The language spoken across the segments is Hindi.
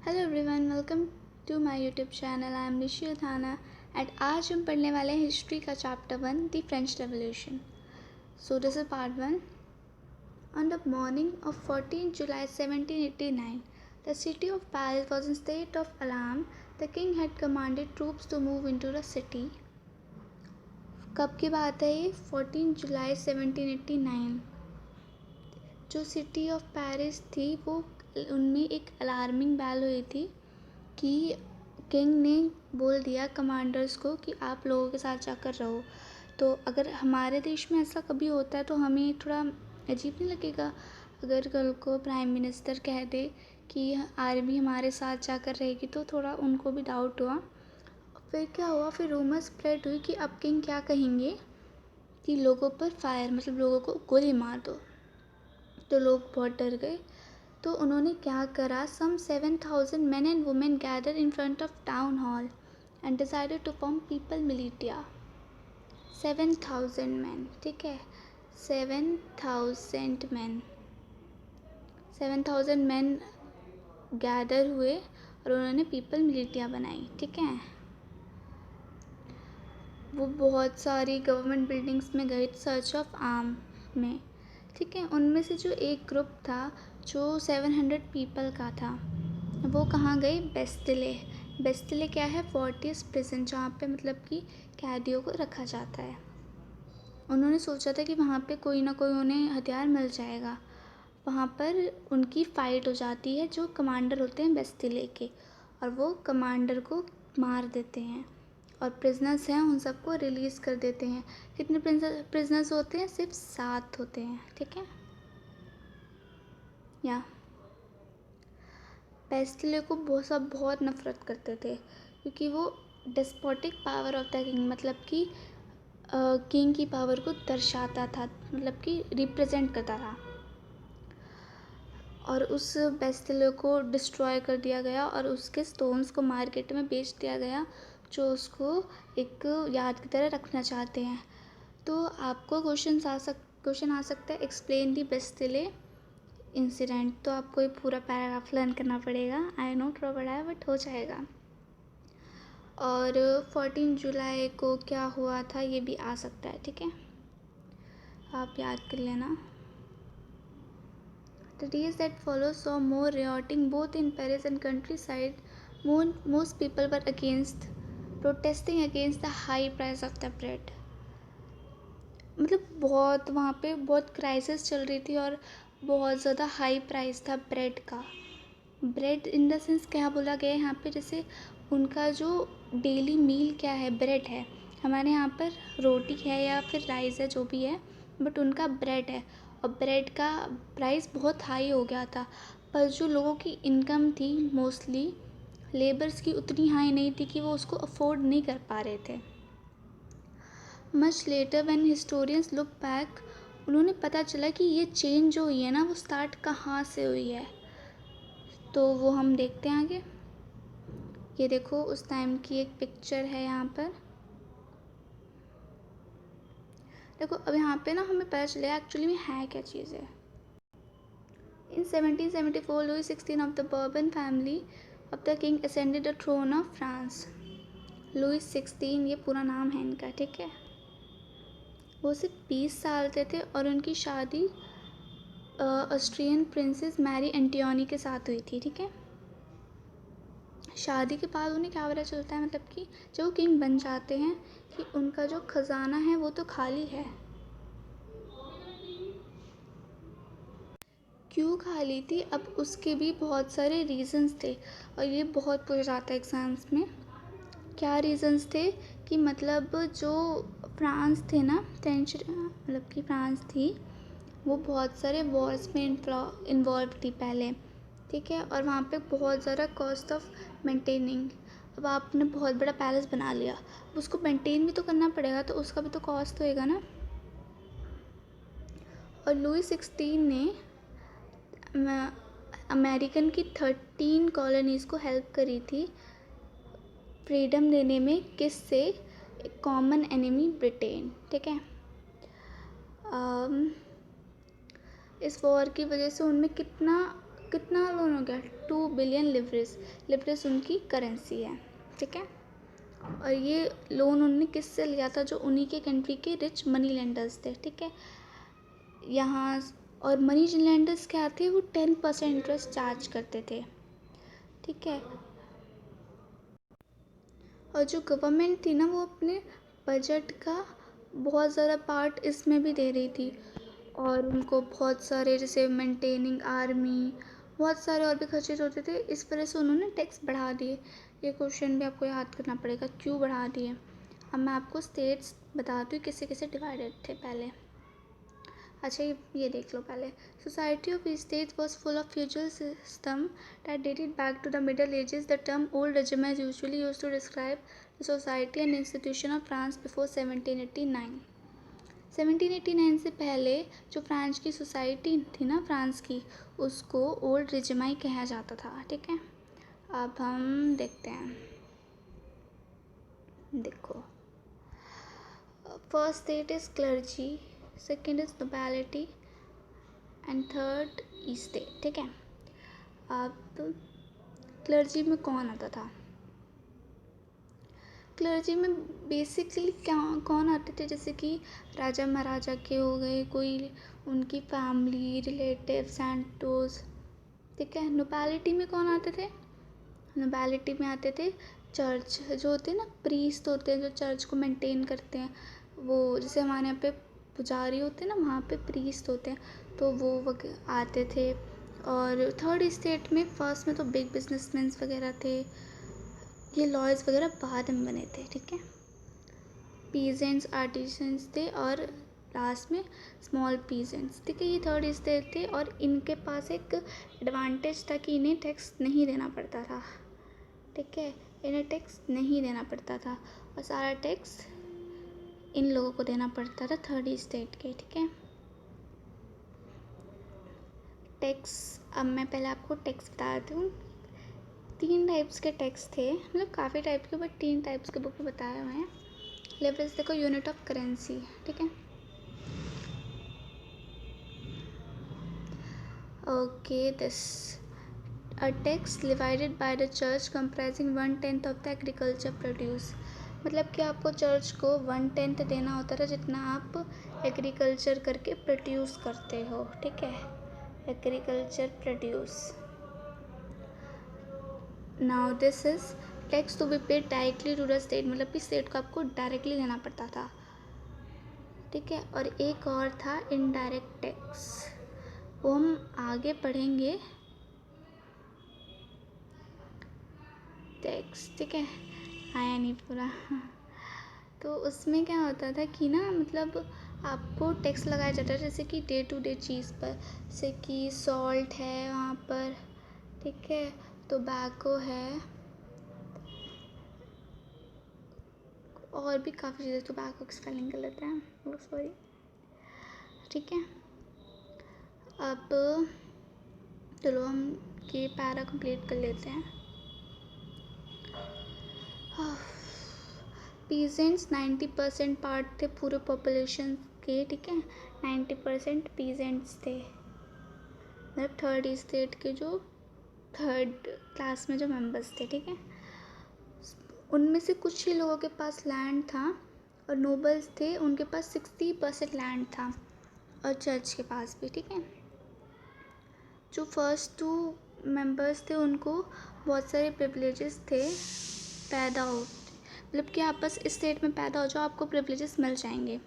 Hello everyone, welcome to my YouTube channel. I am Rishi Uthana and आज हम पढ़ने वाले हैं हिस्ट्री का chapter 1, the French revolution. So this is part 1। On the morning of 14 July 1789 the city of Paris was in state of alarm. The king had commanded troops to move into the city. कब की बात है ये? 14 जुलाई 1789। जो सिटी ऑफ पेरिस थी वो उनमें एक अलार्मिंग बेल हुई थी कि किंग ने बोल दिया कमांडर्स को कि आप लोगों के साथ जाकर रहो। तो अगर हमारे देश में ऐसा कभी होता है तो हमें थोड़ा अजीब नहीं लगेगा अगर कल को प्राइम मिनिस्टर कह दे कि आर्मी हमारे साथ जाकर रहेगी, तो थोड़ा उनको भी डाउट हुआ। फिर क्या हुआ, फिर रूमर स्प्रेड हुई कि अब किंग क्या कहेंगे कि लोगों पर फायर, मतलब लोगों को गोली मार दो। तो लोग बहुत डर गए। तो उन्होंने क्या करा, सम 7,000 men and women gathered in front of town hall and decided to form people militia। 7,000 men, ठीक है, 7,000 men, 7,000 men गैदर हुए और उन्होंने पीपल मिलिटिया बनाई। ठीक है, वो बहुत सारी गवर्नमेंट बिल्डिंग्स में गए सर्च ऑफ आर्म में। ठीक है, उनमें से जो एक ग्रुप था जो 700 पीपल का था, वो कहाँ गए? बेस्टिले। बेस्टिले क्या है? फोर्टियस प्रिजन, जहाँ पे मतलब कि कैदियों को रखा जाता है। उन्होंने सोचा था कि वहाँ पे कोई ना कोई उन्हें हथियार मिल जाएगा। वहाँ पर उनकी फ़ाइट हो जाती है जो कमांडर होते हैं बेस्टिले के, और वो कमांडर को मार देते हैं और प्रिजनर्स हैं उन सबको रिलीज़ कर देते हैं। कितने प्रिजनर्स होते हैं? सिर्फ 7 होते हैं। ठीक है, या बेस्टिले को बहुत नफ़रत करते थे क्योंकि वो despotic power of the king, मतलब कि किंग की पावर को दर्शाता था, मतलब कि रिप्रेजेंट करता था। और उस बेस्टिले को डिस्ट्रॉय कर दिया गया और उसके स्टोन्स को मार्केट में बेच दिया गया, जो उसको एक याद की तरह रखना चाहते हैं। तो आपको क्वेश्चन आ सकता है, एक्सप्लेन दी बेस्टिले इंसिडेंट। तो आपको ये पूरा पैराग्राफ लर्न करना पड़ेगा। आई नो थोड़ा बड़ा है बट हो जाएगा। और 14 जुलाई को क्या हुआ था ये भी आ सकता है। ठीक है, आप याद कर लेना। The days that followed saw more rioting both in Paris and countryside. Most people were protesting against the high price of the bread. मतलब बहुत वहाँ पे बहुत क्राइसिस चल रही थी और बहुत ज़्यादा हाई प्राइस था ब्रेड का। ब्रेड इन द सेंस क्या बोला गया है यहाँ पे, जैसे उनका जो डेली मील क्या है, ब्रेड है। हमारे यहाँ पर रोटी है या फिर राइस है, जो भी है, बट उनका ब्रेड है और ब्रेड का प्राइस बहुत हाई हो गया था। पर जो लोगों की इनकम थी, मोस्टली लेबर्स की, उतनी हाई नहीं थी कि वो उसको अफोर्ड नहीं कर पा रहे थे। Much later when historians look back, उन्होंने पता चला कि ये चेंज जो हुई है ना, वो स्टार्ट कहाँ से हुई है। तो वो हम देखते हैं आगे। ये देखो, उस टाइम की एक पिक्चर है यहाँ पर। देखो अब यहाँ पे ना हमें पता चलेगा एक्चुअली में है क्या चीज़ है। In 1774 Louis 16 of the Bourbon family of the king ascended the throne of France. Louis 16 ये पूरा नाम है इनका। ठीक है, वो सिर्फ 20 साल के थे और उनकी शादी ऑस्ट्रियन प्रिंसेस मैरी एंटियोनी के साथ हुई थी। ठीक है, शादी के बाद उन्हें क्या पता चलता है, मतलब कि जब वो किंग बन जाते हैं, कि उनका जो खजाना है वो तो खाली है। क्यों खाली थी, अब उसके भी बहुत सारे रीजंस थे और ये बहुत पूछा जाता है एग्ज़ाम्स में। क्या रीजंस थे कि मतलब जो फ्रांस थे ना, फ्रेंच मतलब कि फ्रांस थी, वो बहुत सारे वॉर्स में इन्वॉल्व थी पहले। ठीक है, और वहाँ पे बहुत ज़्यादा कॉस्ट ऑफ मेंटेनिंग। अब आपने बहुत बड़ा पैलेस बना लिया, उसको मेंटेन भी तो करना पड़ेगा, तो उसका भी तो कॉस्ट होएगा ना। और लुई 16 ने अमेरिकन की 13 कॉलोनीज़ को हेल्प करी थी फ्रीडम देने में। किससे? Common enemy Britain. ठीक है, इस वॉर की वजह से उनमें कितना कितना लोन हो गया, 2 बिलियन लिवरेज। लिवरेज उनकी करेंसी है, ठीक है। और ये लोन उन्होंने किससे लिया था, जो उन्हीं के कंट्री के रिच मनी लेंडर्स थे, ठीक है। यहाँ और मनी लेंडर्स क्या थे, वो 10% इंटरेस्ट चार्ज करते थे, ठीक है। और जो गवर्नमेंट थी ना, वो अपने बजट का बहुत ज़्यादा पार्ट इसमें भी दे रही थी। और उनको बहुत सारे जैसे मेंटेनिंग आर्मी, बहुत सारे और भी खर्चे होते थे। इस वजह से उन्होंने टैक्स बढ़ा दिए। ये क्वेश्चन भी आपको याद करना पड़ेगा, क्यों बढ़ा दिए। अब मैं आपको स्टेट्स बताती हूँ किससे किससे डिवाइडेड थे पहले। अच्छा, ये देख लो पहले। Society of states was full of future system that dated back to the Middle Ages. The term old regime is usually used to describe the society and institution of France before 1789. 1789 से पहले जो फ्रांस की सोसाइटी थी ना, फ्रांस की, उसको ओल्ड रिजिमाई कहा जाता था, ठीक है। अब हम देखते हैं, देखो। First state is clergy, second is nobility and third state, ठीक है। अब क्लर्जी में कौन आता था, क्लर्जी में बेसिकली क्या कौन आते थे, जैसे कि राजा महाराजा के हो गए, कोई उनकी फैमिली रिलेटिव्स एंड टोज, ठीक है। नोबैलिटी में कौन आते थे, नोबैलिटी में आते थे चर्च जो होते हैं ना, प्रीस्ट होते हैं जो चर्च को मेंटेन करते हैं। वो जैसे हमारे यहाँ पे पुजारी होते हैं ना, वहाँ पे प्रीस्ट होते हैं, तो वो आते थे। और थर्ड स्टेट में, फर्स्ट में तो बिग बिजनेसमैन वगैरह थे, ये लॉयर्स वगैरह बाद में बने थे, ठीक है। पीजेंट्स आर्टिजन्स थे, और लास्ट में स्मॉल पीजेंट्स, ठीक है। ये थर्ड स्टेट थे, और इनके पास एक एडवांटेज था कि इन्हें टैक्स नहीं देना पड़ता था, ठीक है। इन्हें टैक्स नहीं देना पड़ता था, और सारा टैक्स इन लोगों को देना पड़ता था, थर्ड स्टेट के, ठीक है। टैक्स, अब मैं पहले आपको टैक्स बता दूँ। 3 टाइप्स के टैक्स थे, मतलब काफ़ी टाइप के, बट 3 टाइप्स के बुक में बताए हुए हैं। लेवरेज देखो, यूनिट ऑफ करेंसी, ठीक है। Okay, this a tax levied by the church comprising 1/10 of the agriculture produce. मतलब कि आपको चर्च को 1/10 देना होता था जितना आप एग्रीकल्चर करके प्रोड्यूस करते हो, ठीक है। Agriculture produce. Now this is tax to be paid directly to the state, मतलब कि स्टेट को आपको डायरेक्टली देना पड़ता था, ठीक है। और एक और था इनडायरेक्ट टैक्स, वो हम आगे पढ़ेंगे। टैक्स, ठीक है, आया नहीं पूरा। तो उसमें क्या होता था कि ना, मतलब आपको टैक्स लगाया जाता है जैसे कि डे टू डे चीज़ पर, जैसे कि सॉल्ट है वहाँ पर, ठीक है, टोबैको है, और भी काफ़ी चीज़ें। टोबैको की स्पेलिंग गलत है, वो सॉरी, ठीक है। अब चलो हम ये पैरा कंप्लीट कर लेते हैं। पीजेंट्स 90% पार्ट थे पूरे पॉपुलेशन के, ठीक है। 90% पीजेंट्स थे, मतलब थर्ड स्टेट के जो थर्ड क्लास में जो मेंबर्स थे, ठीक है। उनमें से कुछ ही लोगों के पास लैंड था, और नोबल्स थे, उनके पास 60% लैंड था, और चर्च के पास भी, ठीक है। जो फर्स्ट 2 मेंबर्स थे उनको बहुत सारे प्रिविलेजेस थे, पैदा हो, मतलब कि आप बस इस स्टेट में पैदा हो जाओ, आपको प्रिविलेजेस मिल जाएंगे।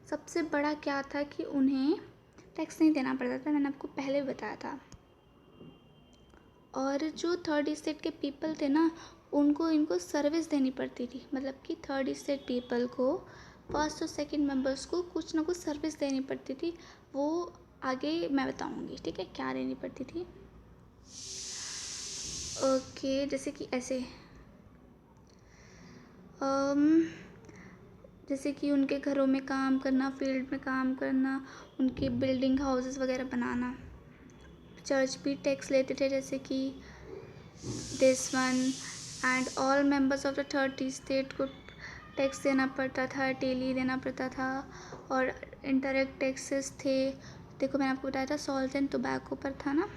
सबसे बड़ा क्या था कि उन्हें टैक्स नहीं देना पड़ता था, मैंने आपको पहले भी बताया था। और जो थर्ड स्टेट के पीपल थे ना, इनको सर्विस देनी पड़ती थी, मतलब कि थर्ड स्टेट पीपल को, फर्स्ट और सेकंड मेंबर्स को कुछ ना कुछ सर्विस देनी पड़ती थी। वो आगे मैं बताऊंगी, ठीक है, क्या देनी पड़ती थी। ओके, जैसे कि ऐसे जैसे कि उनके घरों में काम करना, फील्ड में काम करना, उनके बिल्डिंग हाउसेस वगैरह बनाना। चर्च भी टैक्स लेते थे, जैसे कि this one, and all members of the third state को टैक्स देना पड़ता था, डेली देना पड़ता था। और इनडायरेक्ट टैक्सेस थे, देखो मैंने आपको बताया था सॉल्ट एंड टोबैको पर था ना,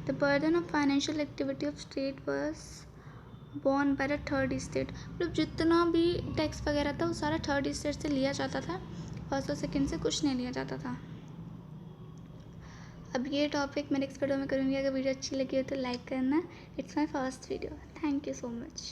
the burden of financial activity of state was born by the third state. मतलब जितना भी टैक्स वगैरह था वो सारा थर्ड स्टेट से लिया जाता था, फर्स्ट और सेकेंड से कुछ नहीं लिया जाता था। अब ये टॉपिक मैं नेक्स्ट वीडियो में करूँगी। अगर वीडियो अच्छी लगी हो तो लाइक करना। It's my first video. Thank you so much.